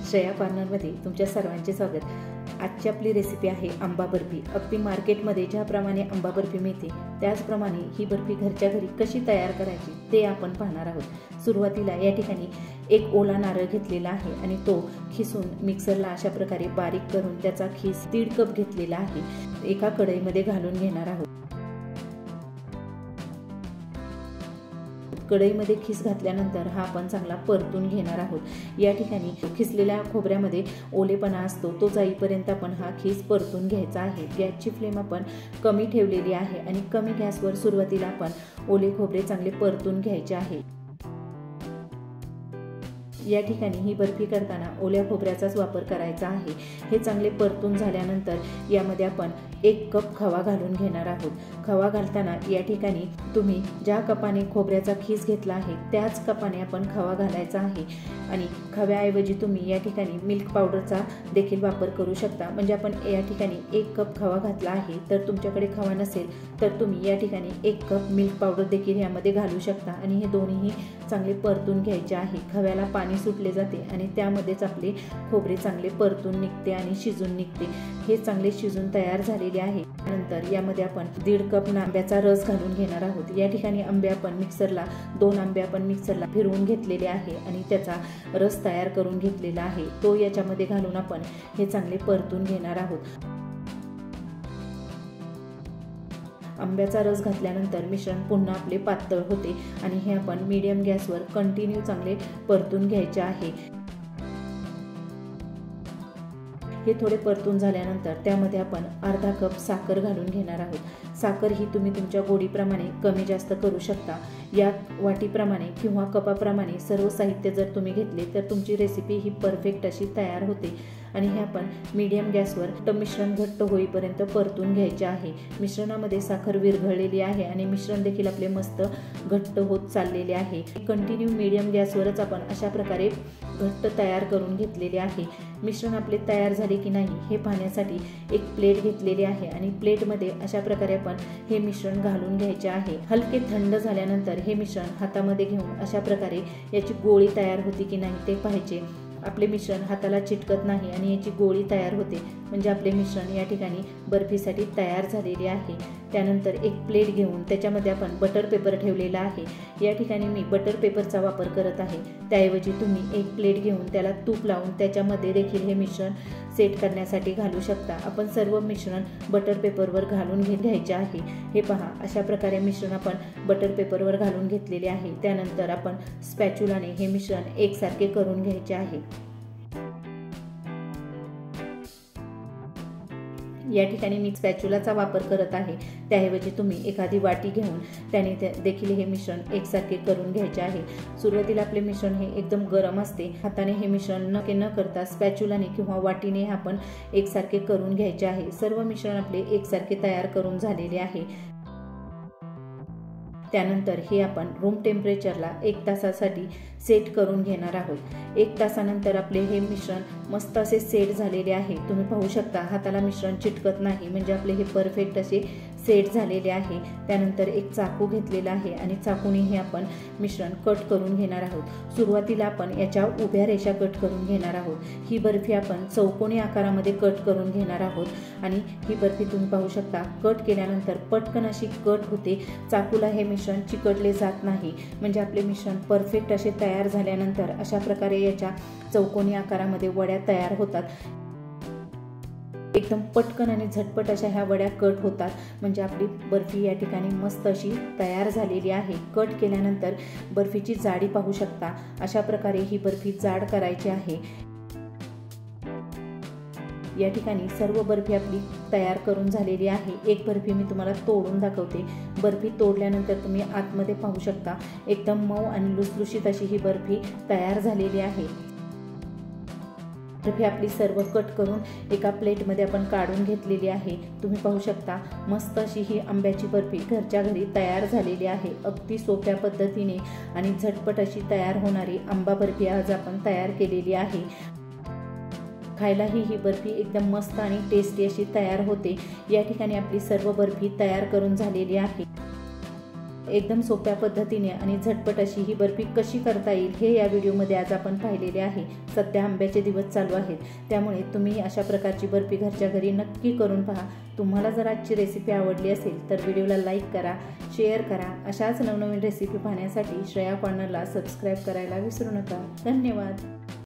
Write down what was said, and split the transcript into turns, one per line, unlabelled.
श्रेया कॉर्नरमध्ये तुमच्या सर्वांचे स्वागत। आजची आपली रेसिपी आहे आंबा बर्फी। अगदी मार्केटमध्ये ज्याप्रमाणे आंबा बर्फी मिळते त्याचप्रमाणे ही बर्फी घरच्या घरी कशी तयार करायची ते आपण पाहणार आहोत। सुरुवातीला या ठिकाणी एक ओला नारळ घेतलेला आहे आणि तो खिसून मिक्सरला अशा प्रकारे बारीक करून त्याचा खीस 1.5 कप घेतलेला आहे। एका कढईमध्ये घालून घेणार आहोत। कढईमध्ये खीस घातल्यानंतर हा आपण चांगला परतून घेणार आहोत। या ठिकाणी खिसलेल्या खोबऱ्यामध्ये ओलेपणा असतो तो जाईपर्यंत आपण हा खीस परतून घ्यायचा आहे। गॅसची फ्लेम आपण कमी ठेवलेली आहे आणि कमी गॅसवर सुरुवातीला आपण ओले खोबरे चांगले परतून घ्यायचे आहे। या ठिकाणी ही बर्फी करताना ओल्या खोबऱ्याचाच वापर करायचा आहे। हे चांगले परतून झाल्यानंतर यामध्ये आपण 1 कप खवा घालून घेणार आहोत। खवा घालताना या ठिकाणी तुम्ही ज्या कपाने खोबऱ्याचा खीस घेतला आहे त्याच कपाने आपण खवा घालायचा आहे आणि खव्याऐवजी तुम्ही या ठिकाणी मिल्क पावडरचा देखील वापर करू शकता। म्हणजे आपण या ठिकाणी 1 कप खवा घातला आहे तर तुमच्याकडे खवा नसेल तर तुम्ही या ठिकाणी 1 कप मिल्क पावडर देखील यामध्ये घालू शकता आणि हे दोन्हीही चांगले परतून घ्यायचे आहे। खव्याला पाणी सुटले जाते आणि त्यामध्येच आपले खोबरे चांगले परतून निघते आणि शिजून निघते। हे चांगले शिजून तयार झालेले आहे। नंतर यामध्ये आपण 1.5 कप आंब्याचा रस घालून घेणार आहोत। या ठिकाणी आंबे आपण मिक्सरला 2 आंबे आपण मिक्सरला फिरवून घेतलेले आहे आणि त्याचा रस तयार करून घेतलेला आहे तो याच्यामध्ये घालून आपण हे चांगले परतून घेणार आहोत। आंब्याचा रस घातल्यानंतर मिश्रण पुन्हा आपले पातळ होते आणि हे आपण मीडियम गॅसवर कंटिन्यू चांगले परतून घ्यायचे आहे। हे थोडे परतून झाल्यानंतर त्यामध्ये आपण अर्धा कप साखर घालून घेणार आहोत। साखर ही तुम्ही तुमच्या गोडीप्रमाणे कमी जास्त करू शकता। या वाटीप्रमाणे किंवा कपाप्रमाणे सर्व साहित्य जर तुम्ही घेतले तर तुमची रेसिपी ही परफेक्ट अशी तयार होते आणि हे आपण मीडियम गॅसवर मिश्रण घट्ट होईपर्यंत परतून घ्यायचे आहे। मिश्रणामध्ये साखर विरघळलेली आहे आणि मिश्रण देखील आपले मस्त घट्ट होत चाललेले आहे। कंटिन्यू मीडियम गॅसवरच आपण अशा प्रकारे घट्ट तयार करून घेतलेले आहे। मिश्रण आपले तयार झाले की नाही हे पाहण्यासाठी एक प्लेट घेतलेली आहे आणि प्लेटमध्ये अशा प्रकारे आपण हे मिश्रण घालून घ्यायचे आहे। हलके थंड झाल्यानंतर हे मिश्रण हातामध्ये घेऊन अशा प्रकारे याची गोळी तयार होती की नाही ते पाहायचे। आपले मिश्रण हाताला चिटकत नाही आणि याची गोळी तयार होते म्हणजे आपले मिश्रण या ठिकाणी बर्फीसाठी तयार झालेले आहे। त्यानंतर एक प्लेट घेऊन त्याच्यामध्ये आपण बटर पेपर ठेवलेला आहे। या ठिकाणी मी बटर पेपरचा वापर करत आहे। त्याऐवजी तुम्ही एक प्लेट घेऊन त्याला तूप लावून त्याच्यामध्ये देखील हे मिश्रण सेट करण्यासाठी घालू शकता। आपण सर्व मिश्रण बटर पेपरवर घालून घ्यायचे आहे। हे पहा अशा प्रकारे मिश्रण आपण बटर पेपरवर घालून घेतलेले आहे। त्यानंतर आपण स्पॅच्युलाने हे मिश्रण एकसारखे करून घ्यायचे आहे। या ठिकाणी मी स्पॅच्युलाचा वापर करत आहे। त्याऐवजी तुम्ही एखादी वाटी घेऊन त्याने देखील हे मिश्रण एकसारखे करून घ्यायचे आहे। सुरुवातीला आपले मिश्रण हे एकदम गरम असते। हाताने हे मिश्रण न करता स्पॅच्युलाने किंवा वाटीने आपण एकसारखे करून घ्यायचे आहे। सर्व मिश्रण आपले एकसारखे तयार करून झालेले आहे। त्यानंतर हे आपण रूम टेम्परेचरला 1 तासासाठी सेट करून घेणार आहोत। 1 तासानंतर आपले हे मिश्रण मस्त असे सेट झालेले आहे। तुम्ही पाहू शकता हाताला मिश्रण चिटकत नाही म्हणजे आपले हे परफेक्ट असे सेट झालेले आहे। त्यानंतर एक चाकू घेतलेला आहे आणि चाकूने हे आपण मिश्रण कट करून घेणार आहोत। सुरुवातीला आपण याच्या उभ्या रेषा कट करून घेणार आहोत। ही बर्फी आपण चौकोनी आकारामध्ये कट करून घेणार आहोत आणि ही बर्फी तुम्ही पाहू शकता कट केल्यानंतर पटकन अशी कट होते। चाकूला हे मिश्रण चिकटले जात नाही म्हणजे आपले मिश्रण परफेक्ट असे तयार झाल्यानंतर अशा प्रकारे याच्या चौकोनी आकारामध्ये वड्या तयार होतात। एकदम पटकन आणि झटपट अशा ह्या वड्या कट होतात म्हणजे आपली बर्फी या ठिकाणी मस्त अशी तयार झालेली आहे। कट केल्यानंतर बर्फीची जाडी पाहू शकता। अशा प्रकारे ही बर्फी जाड करायची आहे। या ठिकाणी सर्व बर्फी आपली तयार करून झालेली आहे। एक बर्फी मी तुम्हाला तोडून दाखवते। बर्फी तोडल्यानंतर तुम्ही आतमध्ये पाहू शकता एकदम मऊ आणि लुसलुशीत अशी ही बर्फी तयार झालेली आहे। बर्फी आपली सर्व कट करून एका प्लेटमध्ये आपण काढून घेतलेली आहे। तुम्ही पाहू शकता मस्त अशी ही आंब्याची बर्फी घरच्या घरी तयार झालेली आहे। अगदी सोप्या पद्धतीने आणि झटपट अशी तयार होणारी आंबा बर्फी आज आपण तयार केलेली आहे। खायलाही ही बर्फी एकदम मस्त आणि टेस्टी अशी तयार होते। या ठिकाणी आपली सर्व बर्फी तयार करून झालेली आहे। एकदम सोप्या पद्धतीने आणि झटपट अशी ही बर्फी कशी करता येईल हे या व्हिडिओमध्ये आज आपण पाहिलेले आहे। सध्या आंब्याचे दिवस चालू आहेत, त्यामुळे तुम्ही अशा प्रकारची बर्फी घरच्या घरी नक्की करून पहा। तुम्हाला जर आजची रेसिपी आवडली असेल तर व्हिडिओला लाईक करा, शेअर करा। अशाच नवनवीन रेसिपी पाहण्यासाठी श्रेया कॉर्नरला सबस्क्राईब करायला विसरू नका। धन्यवाद।